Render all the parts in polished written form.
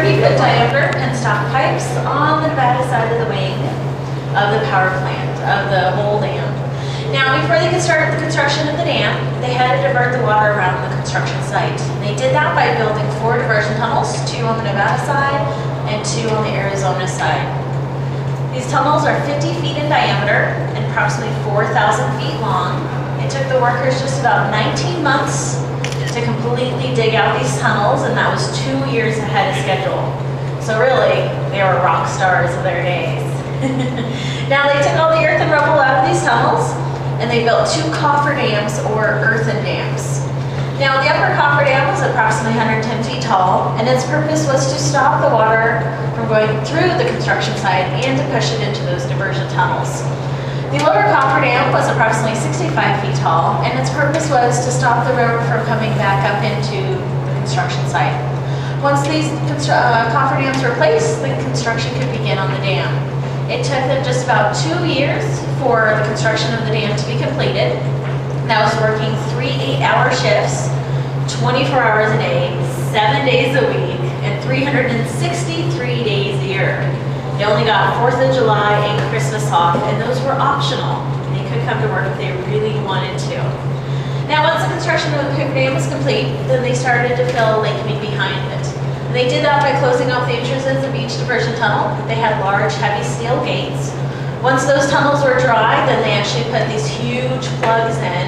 30-foot diameter penstock pipes on the back side of the wing of the power plant, of the whole dam. Now, before they could start the construction of the dam, they had to divert the water around the construction site. And they did that by building 4 diversion tunnels, 2 on the Nevada side and 2 on the Arizona side. These tunnels are 50 feet in diameter and approximately 4,000 feet long. It took the workers just about 19 months to completely dig out these tunnels, and that was 2 years ahead of schedule. So really, they were rock stars of their days. Now they took all the earth and rubble out of these tunnels, and they built 2 coffer dams or earthen dams. Now the upper coffer dam was approximately 110 feet tall, and its purpose was to stop the water from going through the construction site and to push it into those diversion tunnels. The lower coffer dam was approximately 65 feet tall, and its purpose was to stop the river from coming back up into the construction site. Once these coffer dams were placed, the construction could begin on the dam. It took them just about 2 years for the construction of the dam to be completed. That was working 3 8-hour shifts, 24 hours a day, 7 days a week, and 363 days a year. They only got 4th of July and Christmas off, and those were optional. They could come to work if they really wanted to. Now, once the construction of the Hoover Dam was complete, then they started to fill Lake Mead behind it. And they did that by closing off the entrances of each diversion tunnel. They had large, heavy steel gates. Once those tunnels were dry, then they actually put these huge plugs in,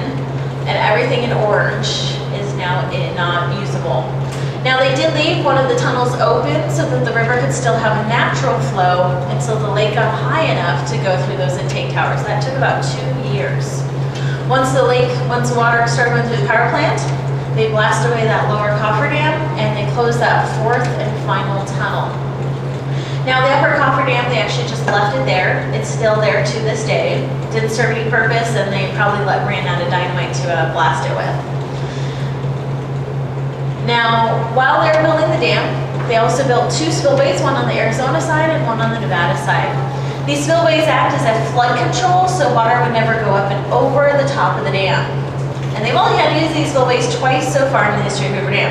and everything in orange is now not usable. Now they did leave one of the tunnels open so that the river could still have a natural flow until the lake got high enough to go through those intake towers. That took about 2 years. Once the water started going through the power plant, they blasted away that lower coffer dam and they closed that 4th and final tunnel. Now the upper coffer dam, they actually just left it there. It's still there to this day. Didn't serve any purpose, and they probably ran out of dynamite to blast it with. Now, while they were building the dam, they also built 2 spillways, one on the Arizona side and one on the Nevada side. These spillways act as a flood control, so water would never go up and over the top of the dam. And they've only had to use these spillways twice so far in the history of Hoover Dam.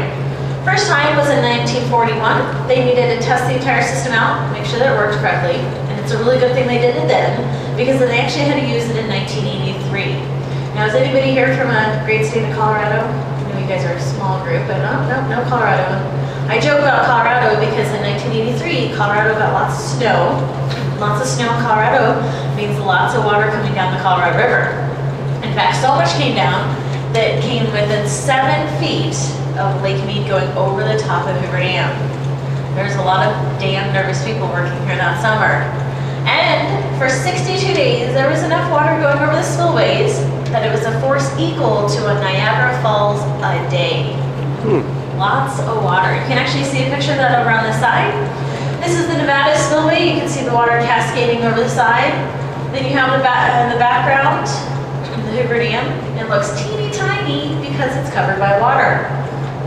First time was in 1941. They needed to test the entire system out, make sure that it worked correctly. And it's a really good thing they did it then, because then they actually had to use it in 1983. Now, is anybody here from a great state of Colorado? You guys are a small group, but no Colorado. I joke about Colorado because in 1983, Colorado got lots of snow. Lots of snow in Colorado means lots of water coming down the Colorado River. In fact, so much came down that it came within 7 feet of Lake Mead going over the top of Hoover Dam. There's a lot of damn nervous people working here that summer. And for 62 days, there was enough water going over the spillways that it was a force equal to a Niagara Falls a day. Lots of water. You can actually see a picture of that over on the side. This is the Nevada spillway. You can see the water cascading over the side. Then you have in the background, the Hoover Dam. It looks teeny tiny because it's covered by water.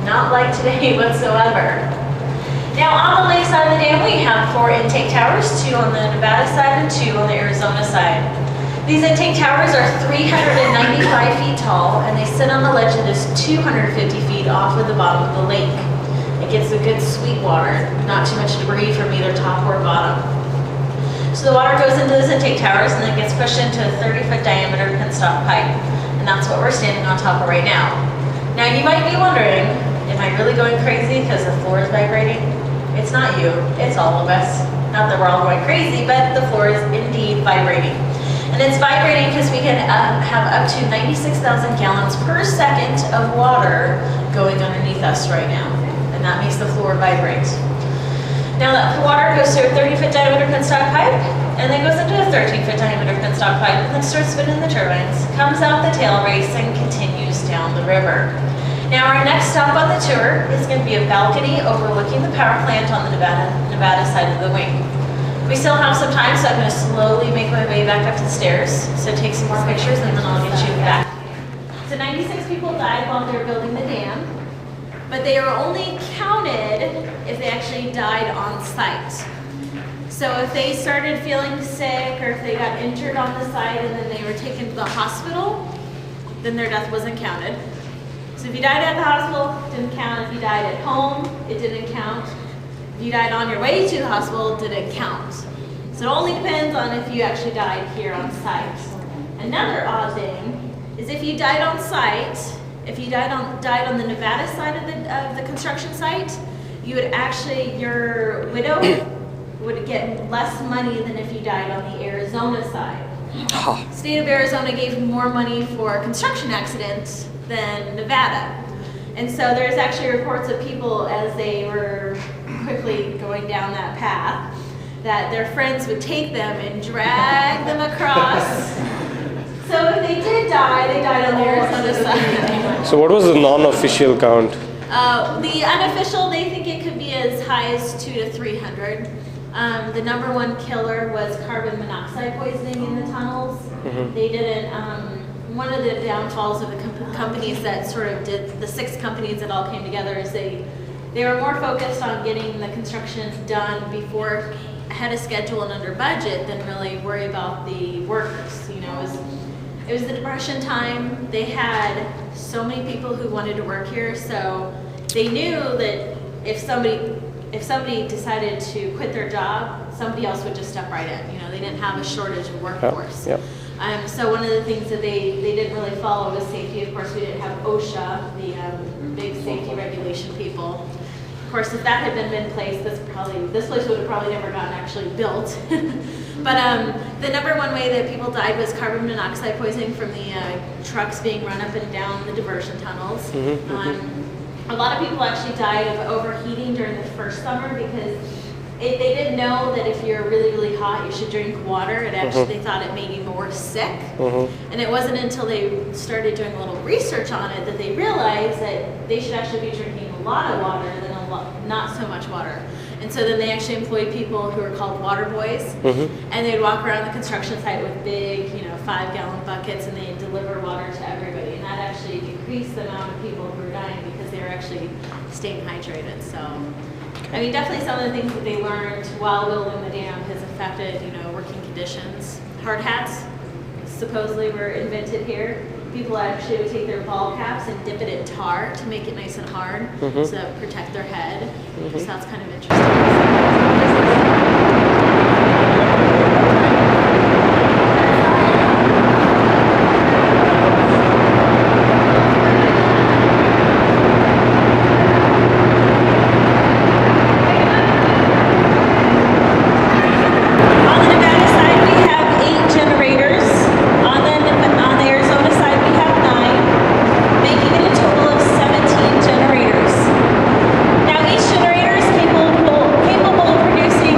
Not like today whatsoever. Now on the lake side of the dam, we have 4 intake towers, 2 on the Nevada side and 2 on the Arizona side. These intake towers are 395 feet tall, and they sit on the ledge that is 250 feet off of the bottom of the lake. It gets a good sweet water, not too much debris from either top or bottom. So the water goes into those intake towers and then gets pushed into a 30-foot diameter penstock pipe, and that's what we're standing on top of right now. Now you might be wondering, am I really going crazy because the floor is vibrating? It's not you, it's all of us. Not that we're all going crazy, but the floor is indeed vibrating. And it's vibrating because we can have up to 96,000 gallons per second of water going underneath us right now. And that makes the floor vibrate. Now that water goes through a 30-foot diameter penstock pipe, and then goes into a 13-foot diameter penstock pipe, and then starts spinning the turbines, comes out the tail race, and continues down the river. Now our next stop on the tour is going to be a balcony overlooking the power plant on the Nevada side of the wing. We still have some time, so I'm going to slowly make my way back up the stairs. So take some more pictures and then I'll get you back. So 96 people died while they were building the dam, but they are only counted if they actually died on site. So if they started feeling sick or if they got injured on the site and then they were taken to the hospital, then their death wasn't counted. So if you died at the hospital, it didn't count. If you died at home, it didn't count. If you died on your way to the hospital, didn't count. So it only depends on if you actually died here on site. Another odd thing is if you died on site, if you died on the Nevada side of the construction site, you would actually, your widow would get less money than if you died on the Arizona side. State of Arizona gave more money for construction accidents than Nevada. And so there's actually reports of people as they were quickly going down that path that their friends would take them and drag them across. So if they did die, they died on the Arizona side. So what was the non-official count? The unofficial, they think it could be as high as 200 to 300. The number one killer was carbon monoxide poisoning in the tunnels. They didn't, one of the downfalls of the companies that sort of did, the 6 companies that all came together is they were more focused on getting the construction done before, ahead of schedule and under budget than really worry about the workers. You know, it was the Depression time. They had so many people who wanted to work here, so they knew that if somebody decided to quit their job, somebody else would just step right in. You know, they didn't have a shortage of workforce. Yep. So one of the things that they didn't really follow was safety. Of course, we didn't have OSHA, the big safety regulation people. Of course, if that had been in place, this place would have probably never gotten actually built. But the number one way that people died was carbon monoxide poisoning from the trucks being run up and down the diversion tunnels. A lot of people actually died of overheating during the first summer because they didn't know that if you're really, really hot, you should drink water. It actually, they thought it made you more sick. And it wasn't until they started doing a little research on it that they realized that they should actually be drinking a lot of water than not so much water. And so then they actually employed people who are called water boys, and they'd walk around the construction site with big, 5-gallon buckets, and they'd deliver water to everybody. And that actually decreased the amount of people who were dying because they were actually staying hydrated. So, I mean, definitely some of the things that they learned while building the dam has affected, working conditions. Hard hats supposedly were invented here. People actually would take their ball caps and dip it in tar to make it nice and hard, to protect their head. So that's kind of interesting. Producing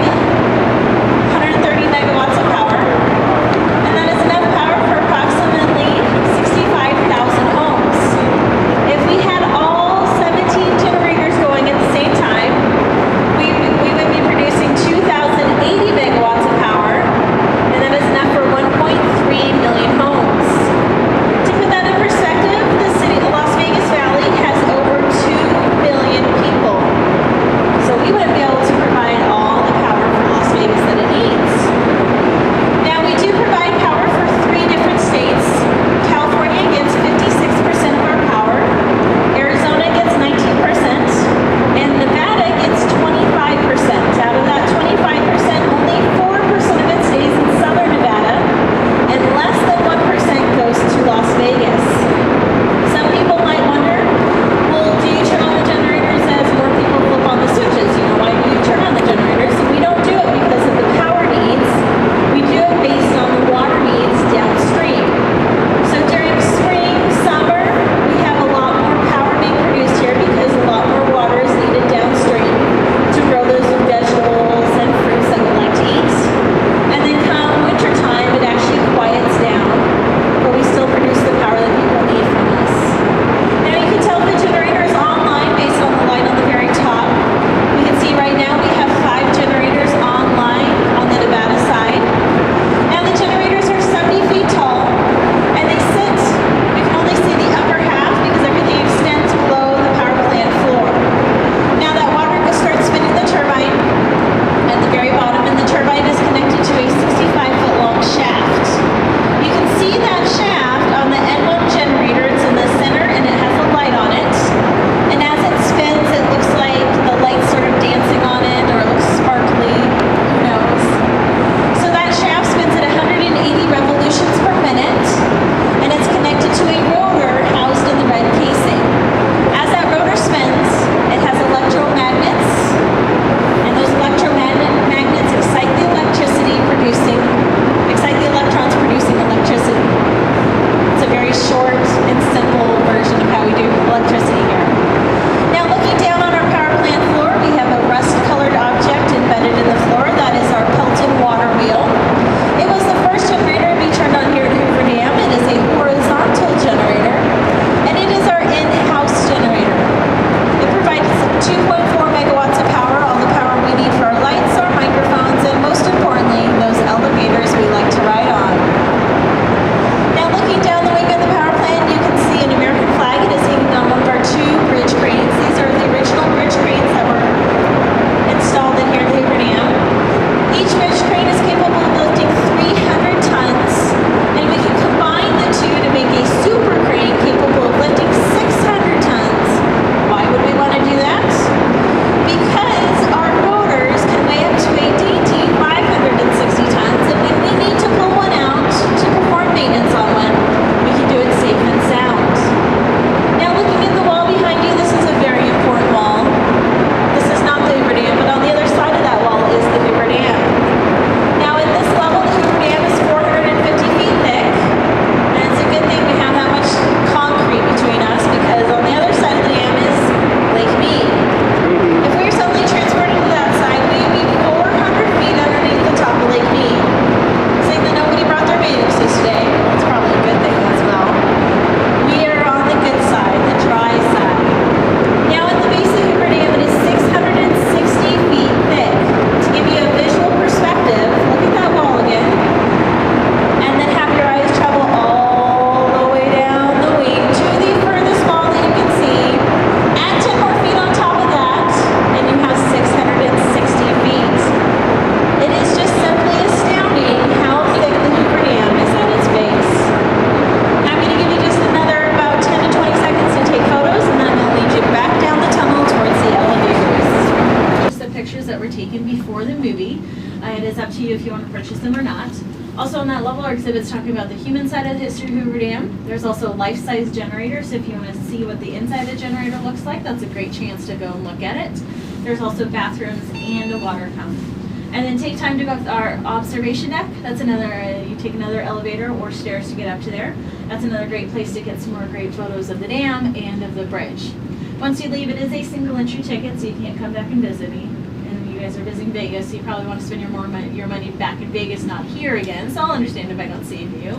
were taken before the movie. It is up to you if you want to purchase them or not. Also on that level are exhibits talking about the human side of the history of Hoover Dam. There's also life-size generators, so if you want to see what the inside of the generator looks like, that's a great chance to go and look at it. There's also bathrooms and a water fountain. And then take time to go up to our observation deck. That's another, you take another elevator or stairs to get up to there. That's another great place to get some more great photos of the dam and of the bridge. Once you leave, it is a single entry ticket, so you can't come back and visit me. And you guys are visiting Vegas, so you probably want to spend your money back in Vegas, not here again, so I'll understand if I don't see you.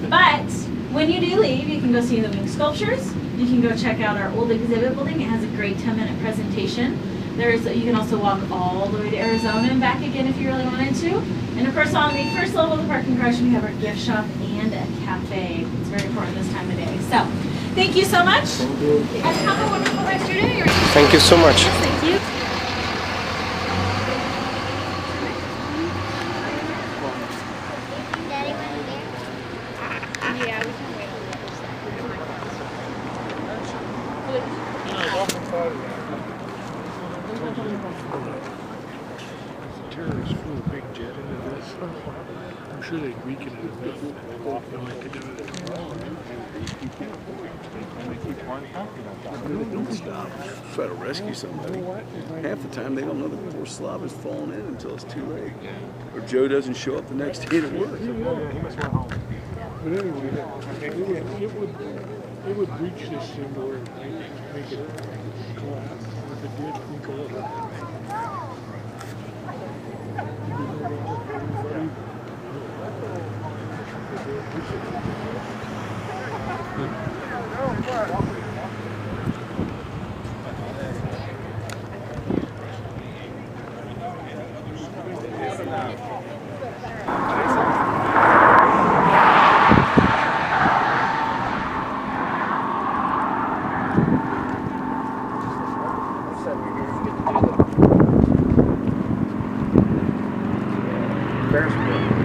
But when you do leave, you can go see the wing sculptures. You can go check out our old exhibit building. It has a great 10-minute presentation. You can also walk all the way to Arizona and back again if you really wanted to. And of course, on the first level of the parking garage, we have our gift shop and a cafe. It's very important this time of day. So, thank you so much. And have a wonderful rest of your day. Thank you so much. Yes, thank you. Daddy went there? Yeah, we can wait on the other side. Terrorists flew a big jet into this. I'm sure they'd weaken it enough. Like they do it. They don't stop. Try to rescue somebody. Half the time they don't know the poor slob has fallen in until it's too late. Or Joe doesn't show up the next day to work. But anyway, it would reach this thing to where it make it collapse. If it did, we go over. Ferris wheel.